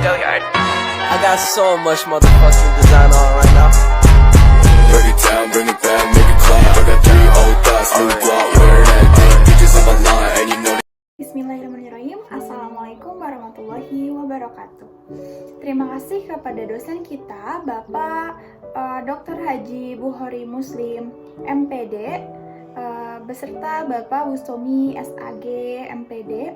I got so much motherfucking design on right now. Break it down, bring it back, make it clap. I got 3 old thoughts, new block, where that thing. Bitches on my line, and you know. Bismillahirrahmanirrahim. Assalamualaikum warahmatullahi wabarakatuh. Terima kasih kepada dosen kita, Bapak Dr. Haji Bukhari Muslim, MPD, beserta Bapak Bustomi SAG, MPD,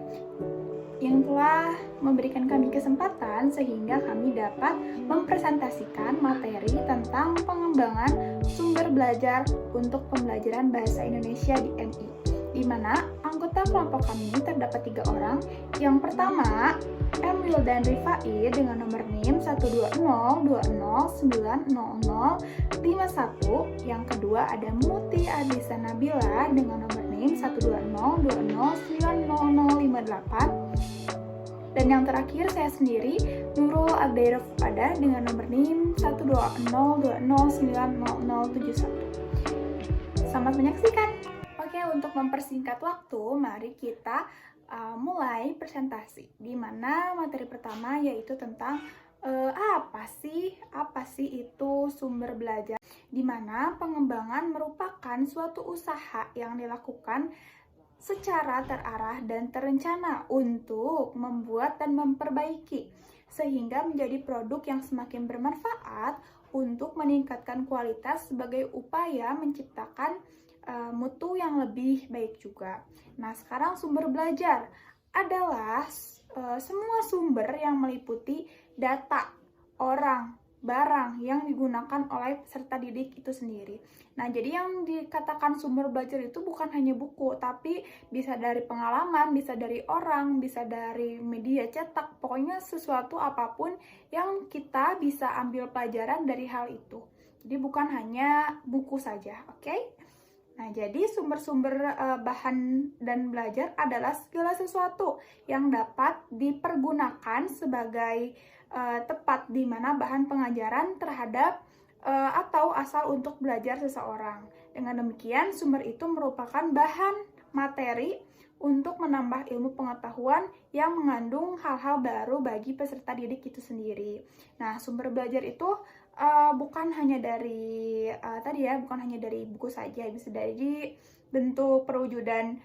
yang telah memberikan kami kesempatan sehingga kami dapat mempresentasikan materi tentang pengembangan sumber belajar untuk pembelajaran bahasa Indonesia di MI, di mana anggota kelompok kami terdapat 3 orang. Yang pertama, M. Wildan Rifai dengan nomor NIM 12020090051. Yang kedua ada Muti Adisa Nabila dengan nomor NIM 12020090058. Dan yang terakhir saya sendiri, Nurul Agdairah Fuada dengan nomor NIM 12020090071. Selamat menyaksikan. Oke, untuk mempersingkat waktu, mari kita mulai presentasi. Di mana materi pertama yaitu tentang apa sih itu sumber belajar? Di mana pengembangan merupakan suatu usaha yang dilakukan secara terarah dan terencana untuk membuat dan memperbaiki sehingga menjadi produk yang semakin bermanfaat untuk meningkatkan kualitas sebagai upaya menciptakan mutu yang lebih baik juga. Nah, sekarang sumber belajar adalah semua sumber yang meliputi data, orang, barang yang digunakan oleh peserta didik itu sendiri. Nah, jadi yang dikatakan sumber belajar itu bukan hanya buku, tapi bisa dari pengalaman, bisa dari orang, bisa dari media cetak, pokoknya sesuatu apapun yang kita bisa ambil pelajaran dari hal itu. Jadi bukan hanya buku saja, oke? Nah, jadi sumber-sumber bahan dan belajar adalah segala sesuatu yang dapat dipergunakan sebagai tepat di mana bahan pengajaran terhadap atau asal untuk belajar seseorang. Dengan demikian, sumber itu merupakan bahan materi untuk menambah ilmu pengetahuan yang mengandung hal-hal baru bagi peserta didik itu sendiri. Nah, sumber belajar itu bukan hanya dari bukan hanya dari buku saja, bisa dari bentuk perwujudan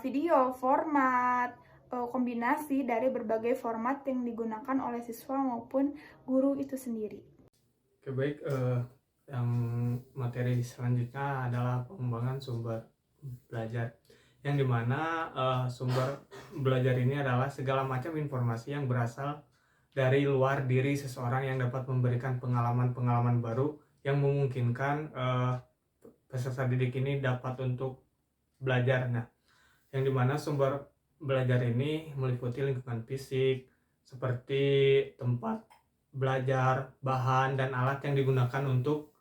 video, format, kombinasi dari berbagai format yang digunakan oleh siswa maupun guru itu sendiri. Oke, baik, yang materi selanjutnya adalah pengembangan sumber belajar, yang dimana sumber belajar ini adalah segala macam informasi yang berasal dari luar diri seseorang yang dapat memberikan pengalaman-pengalaman baru yang memungkinkan peserta didik ini dapat untuk belajar. Nah, yang dimana sumber belajar ini meliputi lingkungan fisik seperti tempat belajar, bahan dan alat yang digunakan untuk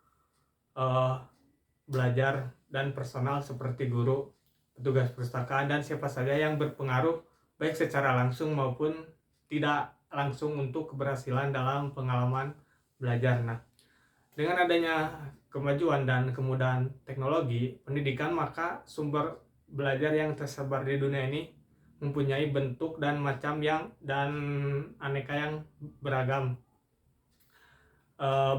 belajar, dan personal seperti guru, petugas perpustakaan, dan siapa saja yang berpengaruh baik secara langsung maupun tidak langsung untuk keberhasilan dalam pengalaman belajar. Nah, dengan adanya kemajuan dan kemudahan teknologi pendidikan, maka sumber belajar yang tersebar di dunia ini mempunyai bentuk dan macam dan aneka yang beragam,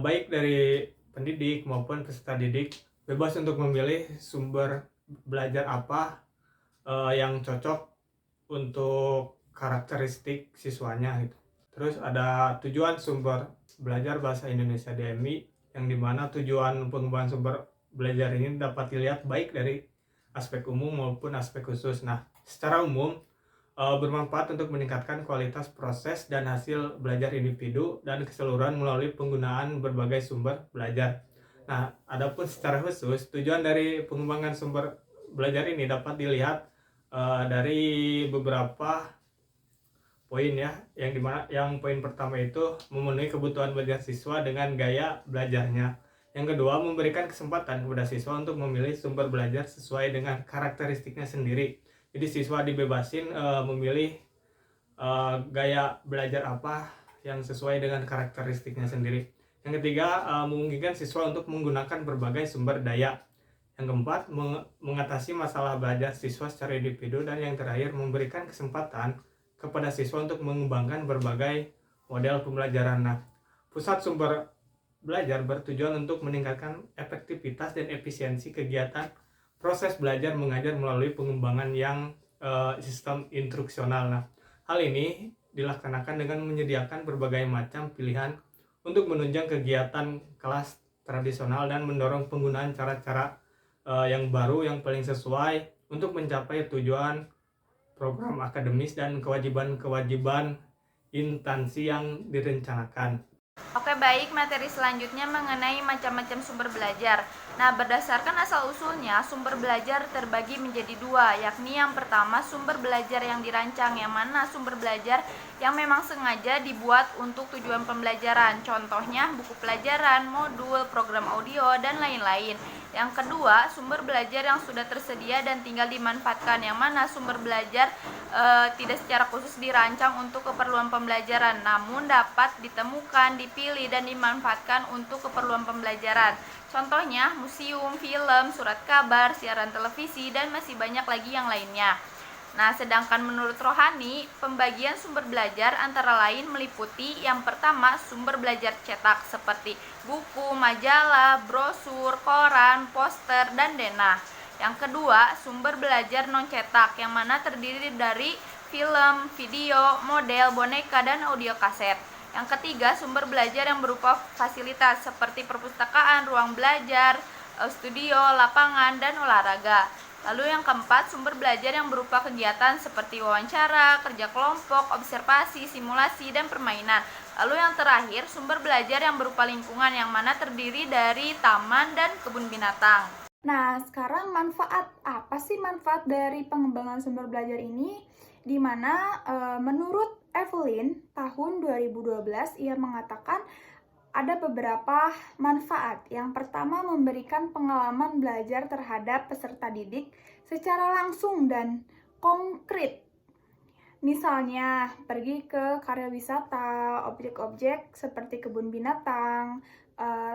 baik dari pendidik maupun peserta didik bebas untuk memilih sumber belajar apa yang cocok untuk karakteristik siswanya gitu. Terus ada tujuan sumber belajar bahasa Indonesia DMI, yang dimana tujuan pengembangan sumber belajar ini dapat dilihat baik dari aspek umum maupun aspek khusus. Nah, secara umum bermanfaat untuk meningkatkan kualitas proses dan hasil belajar individu dan keseluruhan melalui penggunaan berbagai sumber belajar. Nah, adapun secara khusus tujuan dari pengembangan sumber belajar ini dapat dilihat dari beberapa poin ya, yang poin pertama itu memenuhi kebutuhan belajar siswa dengan gaya belajarnya. Yang kedua, memberikan kesempatan kepada siswa untuk memilih sumber belajar sesuai dengan karakteristiknya sendiri. Jadi siswa dibebasin memilih gaya belajar apa yang sesuai dengan karakteristiknya sendiri. Yang ketiga, memungkinkan siswa untuk menggunakan berbagai sumber daya. Yang keempat, mengatasi masalah belajar siswa secara individu. Dan yang terakhir, memberikan kesempatan kepada siswa untuk mengembangkan berbagai model pembelajaran. Nah, pusat sumber belajar bertujuan untuk meningkatkan efektivitas dan efisiensi kegiatan proses belajar mengajar melalui pengembangan yang sistem instruksional. Nah, hal ini dilaksanakan dengan menyediakan berbagai macam pilihan untuk menunjang kegiatan kelas tradisional dan mendorong penggunaan cara-cara yang baru yang paling sesuai untuk mencapai tujuan program akademis dan kewajiban-kewajiban instansi yang direncanakan. Oke, baik, materi selanjutnya mengenai macam-macam sumber belajar. Nah, berdasarkan asal-usulnya, sumber belajar terbagi menjadi dua, yakni yang pertama sumber belajar yang dirancang, yang mana sumber belajar yang memang sengaja dibuat untuk tujuan pembelajaran, contohnya buku pelajaran, modul, program audio, dan lain-lain. Yang kedua, sumber belajar yang sudah tersedia dan tinggal dimanfaatkan, yang mana sumber belajar tidak secara khusus dirancang untuk keperluan pembelajaran, namun dapat ditemukan, dipilih, dan dimanfaatkan untuk keperluan pembelajaran. Contohnya, museum, film, surat kabar, siaran televisi, dan masih banyak lagi yang lainnya. Nah, sedangkan menurut Rohani, pembagian sumber belajar antara lain meliputi yang pertama, sumber belajar cetak seperti buku, majalah, brosur, koran, poster, dan denah. Yang kedua, sumber belajar non-cetak yang mana terdiri dari film, video, model, boneka, dan audio kaset. Yang ketiga, sumber belajar yang berupa fasilitas seperti perpustakaan, ruang belajar, studio, lapangan, dan olahraga. Lalu yang keempat, sumber belajar yang berupa kegiatan seperti wawancara, kerja kelompok, observasi, simulasi, dan permainan. Lalu yang terakhir, sumber belajar yang berupa lingkungan yang mana terdiri dari taman dan kebun binatang. Nah, sekarang apa sih manfaat dari pengembangan sumber belajar ini? Di mana menurut Evelyn tahun 2012 ia mengatakan ada beberapa manfaat. Yang pertama, memberikan pengalaman belajar terhadap peserta didik secara langsung dan konkret. Misalnya, pergi ke karya wisata, objek-objek seperti kebun binatang,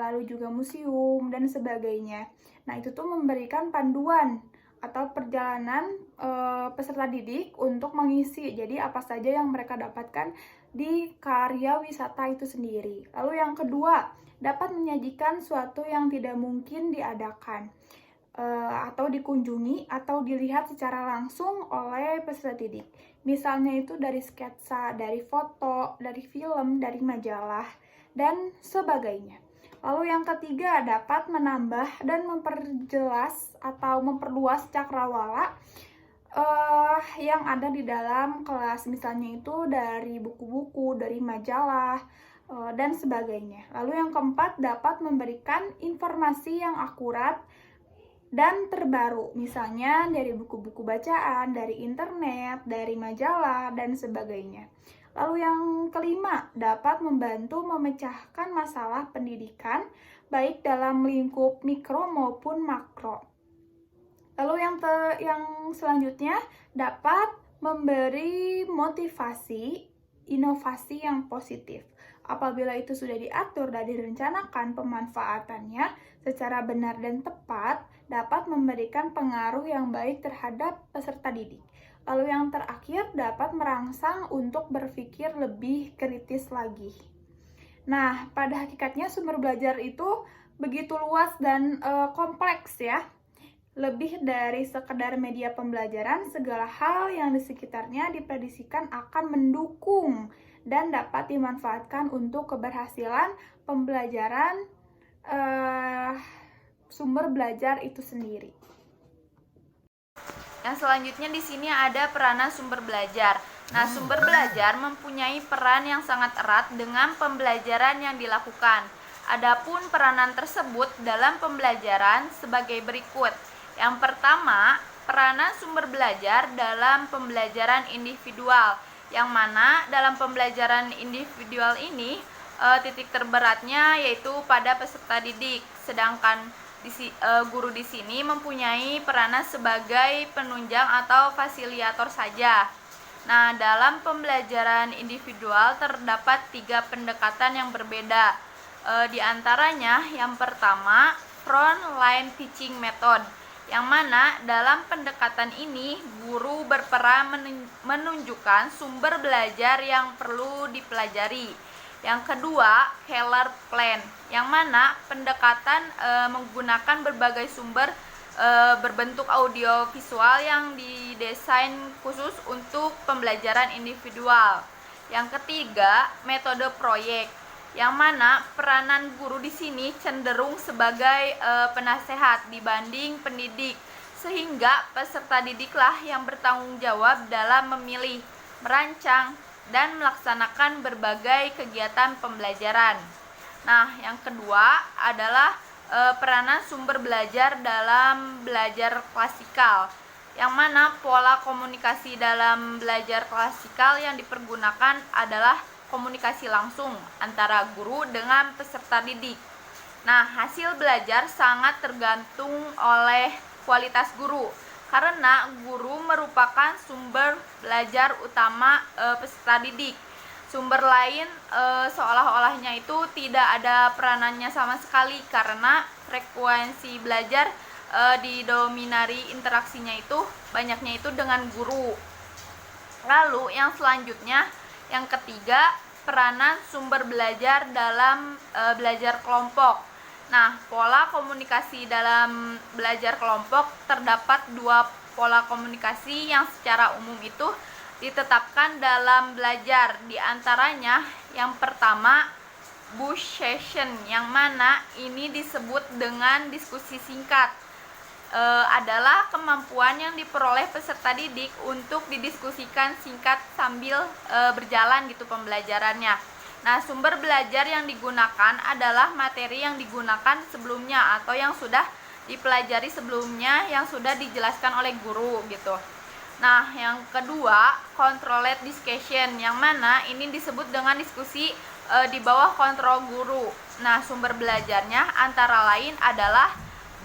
lalu juga museum, dan sebagainya. Nah, itu tuh memberikan panduan atau perjalanan peserta didik untuk mengisi. Jadi, apa saja yang mereka dapatkan di karya wisata itu sendiri. Lalu yang kedua, dapat menyajikan suatu yang tidak mungkin diadakan atau dikunjungi atau dilihat secara langsung oleh peserta didik. Misalnya itu dari sketsa, dari foto, dari film, dari majalah, dan sebagainya. Lalu yang ketiga, dapat menambah dan memperjelas atau memperluas cakrawala yang ada di dalam kelas. Misalnya itu dari buku-buku, dari majalah, dan sebagainya. Lalu yang keempat, dapat memberikan informasi yang akurat dan terbaru. Misalnya dari buku-buku bacaan, dari internet, dari majalah, dan sebagainya. Lalu yang kelima, dapat membantu memecahkan masalah pendidikan baik dalam lingkup mikro maupun makro. Lalu yang selanjutnya, dapat memberi motivasi inovasi yang positif. Apabila itu sudah diatur dan direncanakan pemanfaatannya secara benar dan tepat, dapat memberikan pengaruh yang baik terhadap peserta didik. Lalu yang terakhir, dapat merangsang untuk berpikir lebih kritis lagi. Nah, pada hakikatnya sumber belajar itu begitu luas dan kompleks ya. Lebih dari sekedar media pembelajaran, segala hal yang di sekitarnya diprediksikan akan mendukung dan dapat dimanfaatkan untuk keberhasilan pembelajaran sumber belajar itu sendiri. Yang selanjutnya di sini ada peranan sumber belajar. Nah, sumber belajar mempunyai peran yang sangat erat dengan pembelajaran yang dilakukan. Adapun peranan tersebut dalam pembelajaran sebagai berikut. Yang pertama, peranan sumber belajar dalam pembelajaran individual, yang mana dalam pembelajaran individual ini titik terberatnya yaitu pada peserta didik, sedangkan guru di sini mempunyai peranan sebagai penunjang atau fasilitator saja. Nah, dalam pembelajaran individual terdapat 3 pendekatan yang berbeda. Di antaranya, yang pertama, front line teaching method, yang mana dalam pendekatan ini guru berperan menunjukkan sumber belajar yang perlu dipelajari. Yang kedua, Keller Plan, yang mana pendekatan menggunakan berbagai sumber berbentuk audio visual yang didesain khusus untuk pembelajaran individual. Yang ketiga, metode proyek, yang mana peranan guru di sini cenderung sebagai penasehat dibanding pendidik, sehingga peserta didiklah yang bertanggung jawab dalam memilih, merancang, dan melaksanakan berbagai kegiatan pembelajaran. Nah, yang kedua adalah peranan sumber belajar dalam belajar klasikal, yang mana pola komunikasi dalam belajar klasikal yang dipergunakan adalah komunikasi langsung antara guru dengan peserta didik. Nah, hasil belajar sangat tergantung oleh kualitas guru, karena guru merupakan sumber belajar utama peserta didik. Sumber lain seolah-olahnya itu tidak ada peranannya sama sekali, karena frekuensi belajar didominari interaksinya itu banyaknya itu dengan guru. Lalu yang selanjutnya, yang ketiga, peranan sumber belajar dalam belajar kelompok. Nah, pola komunikasi dalam belajar kelompok terdapat dua pola komunikasi yang secara umum itu ditetapkan dalam belajar. Di antaranya, yang pertama, bush session, yang mana ini disebut dengan diskusi singkat. Adalah kemampuan yang diperoleh peserta didik untuk didiskusikan singkat sambil berjalan gitu pembelajarannya. Nah, sumber belajar yang digunakan adalah materi yang digunakan sebelumnya atau yang sudah dipelajari sebelumnya yang sudah dijelaskan oleh guru gitu. Nah, yang kedua, controlled discussion, yang mana ini disebut dengan diskusi di bawah kontrol guru. Nah, sumber belajarnya antara lain adalah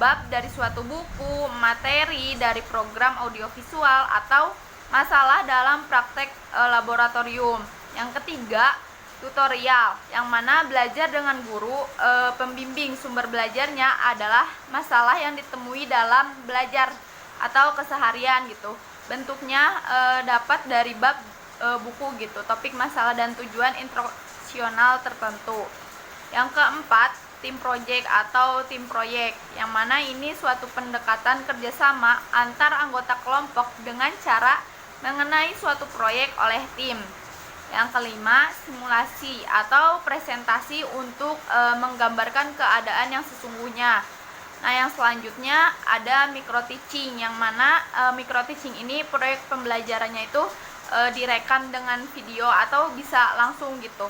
bab dari suatu buku, materi dari program audiovisual, atau masalah dalam praktek laboratorium. Yang ketiga, tutorial, yang mana belajar dengan guru pembimbing. Sumber belajarnya adalah masalah yang ditemui dalam belajar atau keseharian gitu. Bentuknya dapat dari bab buku gitu, topik, masalah, dan tujuan instruksional tertentu. Yang keempat, tim project atau tim proyek, yang mana ini suatu pendekatan kerjasama antar anggota kelompok dengan cara mengenai suatu proyek oleh tim. Yang kelima, simulasi atau presentasi untuk menggambarkan keadaan yang sesungguhnya. Nah, yang selanjutnya ada micro teaching, yang mana micro teaching ini proyek pembelajarannya itu direkam dengan video atau bisa langsung gitu.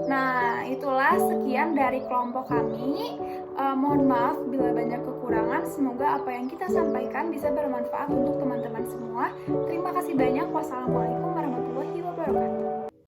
Nah, itulah sekian dari kelompok kami. Mohon maaf bila banyak kekurangan. Semoga apa yang kita sampaikan bisa bermanfaat untuk teman-teman semua. Terima kasih banyak. Wassalamualaikum warahmatullahi wabarakatuh.